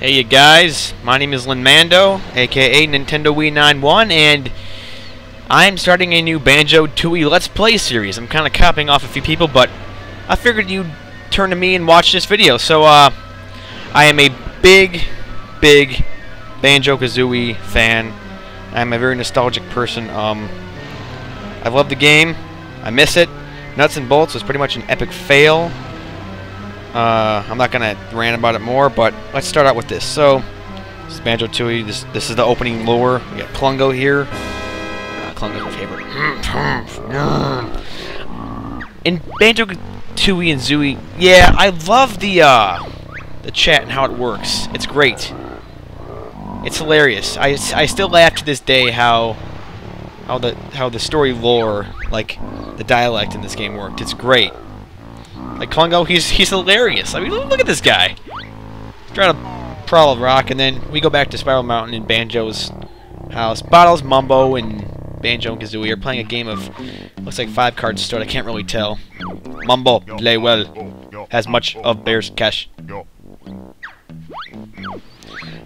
Hey you guys, my name is Mando, aka Nintendo Wii 91, and I'm starting a new Banjo-Tooie Let's Play series. I'm kind of copying off a few people, but I figured you'd turn to me and watch this video. So, I am a big Banjo-Kazooie fan. I'm a very nostalgic person. I love the game. I miss it. Nuts and Bolts was pretty much an epic fail. I'm not gonna rant about it more, but let's start out with this. So, this is Banjo-Tooie. This is the opening lore. We got Klungo here. Klungo's my favorite. In Banjo-Tooie and Zooie, yeah, I love the chat and how it works. It's great. It's hilarious. I still laugh to this day how the story lore, like the dialect in this game worked. It's great. Like Klungo, he's hilarious. I mean, look at this guy. He's trying to prowl a rock, and then we go back to Spiral Mountain in Banjo's house. Bottles, Mumbo, and Banjo and Kazooie are playing a game of, looks like 5 cards stored. I can't really tell. Mumbo, play well. Has much of Bear's cash.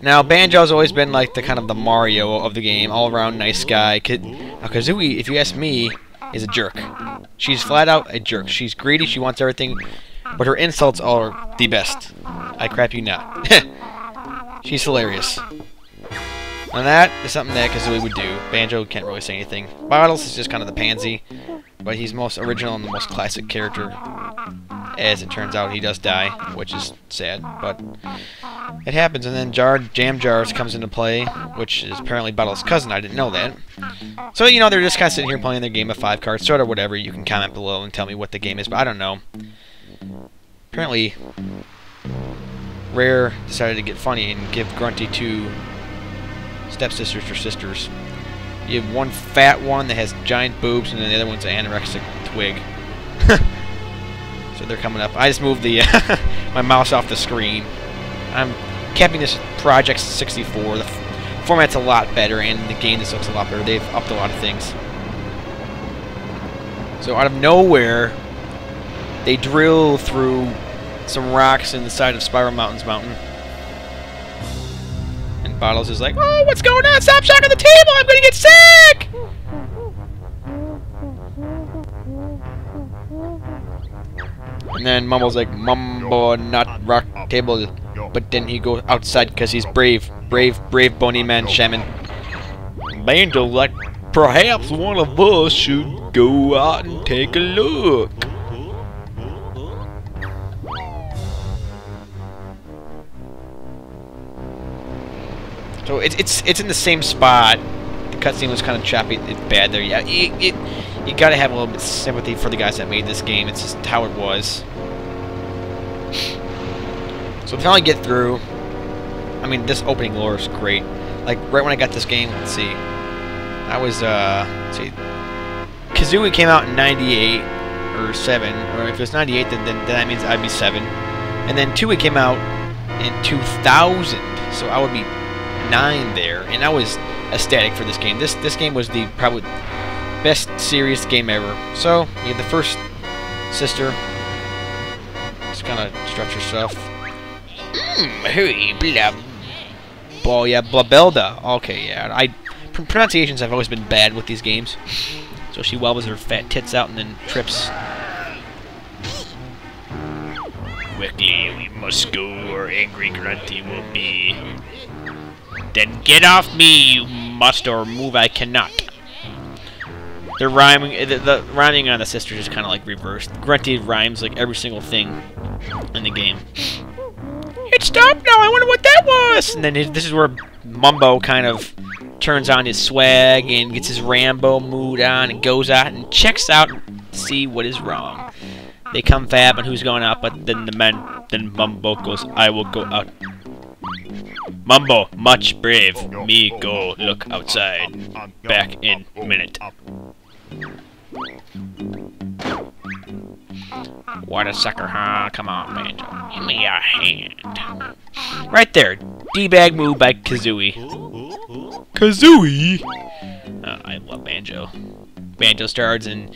Now, Banjo's always been like the kind of the Mario of the game, all-around nice guy. Now, Kazooie, if you ask me, is a jerk. She's flat out a jerk. She's greedy, she wants everything, but her insults are the best. I crap you not. She's hilarious. And that is something that Kazooie would do. Banjo can't really say anything. Bottles is just kind of the pansy, but he's most original and the most classic character. As it turns out, he does die, which is sad, but it happens. And then Jam Jars comes into play, which is apparently Bottle's cousin. I didn't know that. So, you know, they're just kind of sitting here playing their game of 5 cards, sort of whatever. You can comment below and tell me what the game is, but I don't know. Apparently, Rare decided to get funny and give Grunty 2 stepsisters or sisters. You have one fat one that has giant boobs, and then the other one's an anorexic twig. So they're coming up. I just moved the my mouse off the screen. I'm capping this Project 64. The format's a lot better, and the game just looks a lot better. They've upped a lot of things. So out of nowhere, they drill through some rocks in the side of Spiral Mountain's mountain. And Bottles is like, "Oh, what's going on? Stop shocking the table! I'm gonna get sick!" And then Mumbo's like, "Mumbo, not rock table." But then he goes outside because he's brave. Brave bony man shaman. Banjo, like, perhaps one of us should go out and take a look. So it's in the same spot. The cutscene was kind of choppy. It's bad there. Yeah, you gotta have a little bit of sympathy for the guys that made this game. It's just how it was. So we finally get through. I mean, this opening lore is great. Like, right when I got this game, let's see. I was, let's see. Kazooie came out in 98 or 7. Or if it was 98, then that means I'd be 7. And then Tooie came out in 2000. So I would be 9 there. And I was ecstatic for this game. This game was the probably best serious game ever. So, you have the first sister. Just kind of stretch herself. Hey, blah. Oh, yeah, Blabelda. Okay, yeah. Pronunciations have always been bad with these games. So she wobbles her fat tits out and then trips. Quickly, we must go, or angry Grunty will be. Then get off me, you must, or move I cannot. The rhyming on the sisters is kind of like reversed. Grunty rhymes like every single thing in the game. It stopped now, I wonder what that was! And then this is where Mumbo kind of turns on his swag and gets his Rambo mood on and goes out and checks out to see what is wrong. They come fab on who's going out, but then Mumbo goes, I will go out. Mumbo, much brave. Me go look outside. Back in a minute. What a sucker, huh? Come on, Banjo. Give me a hand. Right there. D-bag move by Kazooie. Kazooie? I love Banjo. Banjo stars in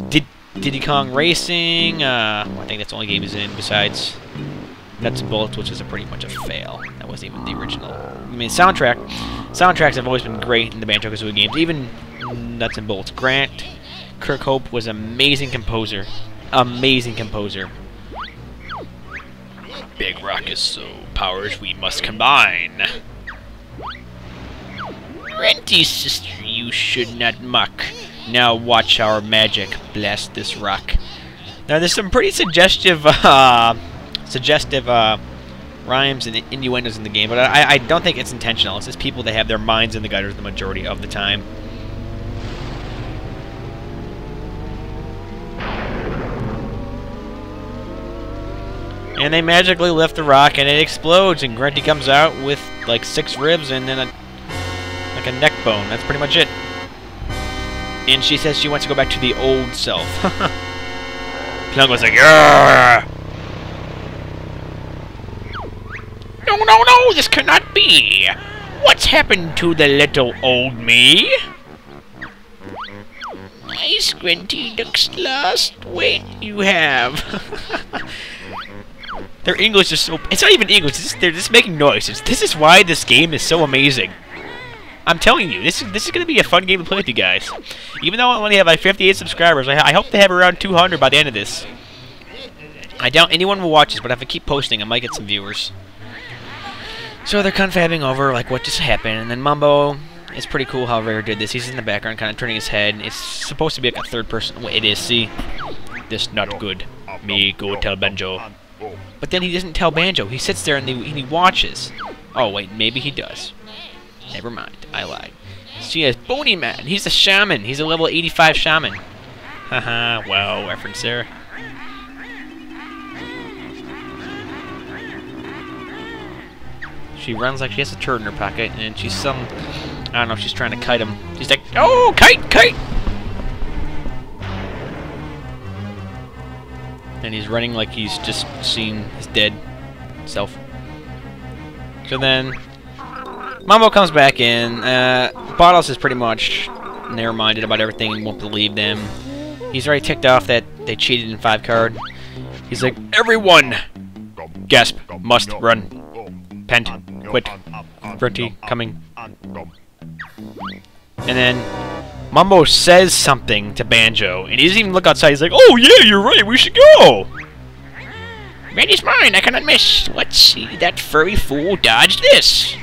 Diddy Kong Racing. I think that's the only game he's in besides Nuts and Bolts, which is pretty much a fail. That wasn't even the original. I mean, soundtracks have always been great in the Banjo-Kazooie games. Even Nuts and Bolts. Grant Kirkhope was an amazing composer. Amazing composer. Big rock is so powers we must combine. Renty's sister, you should not muck. Now watch our magic blast this rock. Now there's some pretty suggestive rhymes and innuendos in the game, but I don't think it's intentional. It's just people that have their minds in the gutters the majority of the time. And they magically lift the rock and it explodes, and Grunty comes out with like 6 ribs and then like a neck bone. That's pretty much it. And she says she wants to go back to the old self. Plung was like, "Yeah! No, no, no! This cannot be! What's happened to the little old me?" "Nice, Grunty looks lost. Wait, you have." Their English is so... It's not even English. They're just making noises. This is why this game is so amazing. I'm telling you, this is going to be a fun game to play with you guys. Even though I only have like 58 subscribers, I hope to have around 200 by the end of this. I doubt anyone will watch this, but if I keep posting, I might get some viewers. So they're confabbing over like what just happened, and then Mumbo... It's pretty cool how Rare did this. He's in the background kind of turning his head. It's supposed to be like a third person... Well, it is, see? This not good. Me go tell Banjo. But then he doesn't tell Banjo. He sits there and he watches. Oh, wait, maybe he does. Never mind. I lied. She has Bony Man. He's a shaman. He's a level 85 shaman. Haha, wow, reference there. She runs like she has a turd in her pocket, and she's some... I don't know, she's trying to kite him. She's like, "Oh, kite, kite!" And he's running like he's just seen his dead self. So then, Mambo comes back in. Bottles is pretty much narrow-minded about everything and won't believe them. He's already ticked off that they cheated in 5-card. He's like, "Everyone! Gasp! Must run! Pent! Quit! Grunty coming!" And then Mumbo says something to Banjo, and he doesn't even look outside. He's like, "Oh yeah, you're right, we should go!" "Randy's mine, I cannot miss. Let's see, that furry fool dodged this."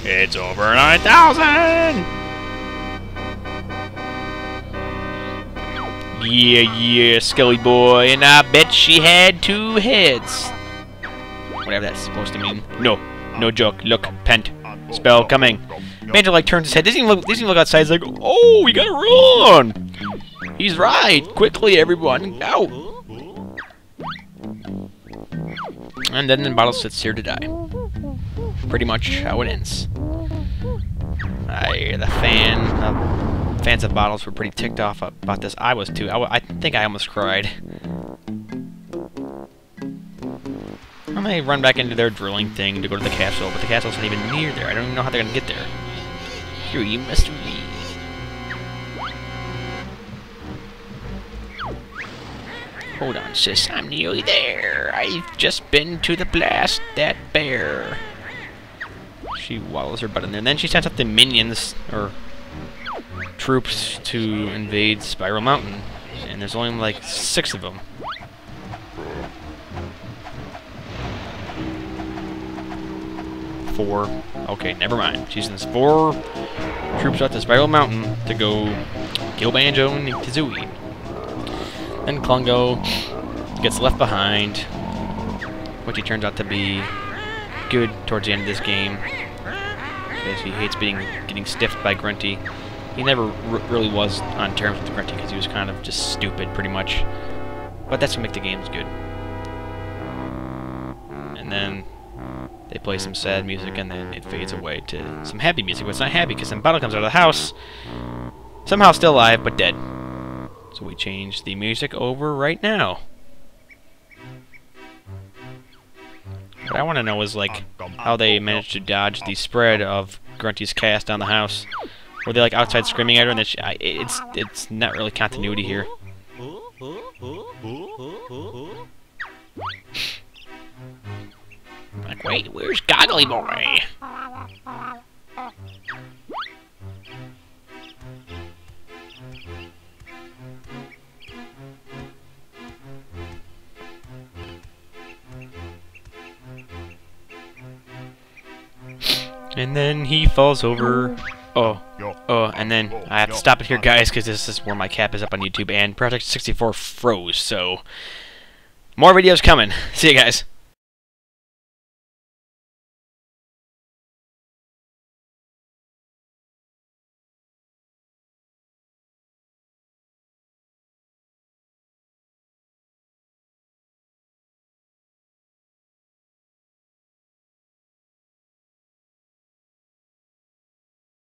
It's over 9,000! Yeah, yeah, Skelly boy, and I bet she had 2 heads. Whatever that's supposed to mean. No joke. Look, Pent. Spell coming. Banjo like turns his head. Doesn't even look outside. He's like, "Oh, we gotta run!" He's right. Quickly, everyone, out. And then the bottle sits here to die. Pretty much how it ends. The fans of bottles were pretty ticked off about this. I was too. I think I almost cried. I may run back into their drilling thing to go to the castle, but the castle's not even near there. I don't even know how they're gonna get there. Here, you must read. Hold on, sis. I'm nearly there. I've just been to the blast that bear. She waddles her butt in there. And then she sends up the minions, or troops, to invade Spiral Mountain. And there's only like 6 of them. Okay, never mind. She sends 4 troops out to Spiral Mountain to go kill Banjo and Kazooie. Then Klungo gets left behind, which he turns out to be good towards the end of this game, because he hates getting stiffed by Grunty. He never really was on terms with Grunty because he was kind of just stupid, pretty much. But that's what makes the games good. And then they play some sad music, and then it fades away to some happy music. But it's not happy, because then Bottle comes out of the house, somehow still alive, but dead. So we change the music over right now. What I want to know is, like, how they managed to dodge the spread of Grunty's cast down the house. Were they, like, outside screaming at her, and it's not really continuity here. like, wait, where's Goggly Boy? And then he falls over. Oh, and then I have to stop it here, guys, because this is where my cap is up on YouTube, and Project 64 froze, so more videos coming. See you guys.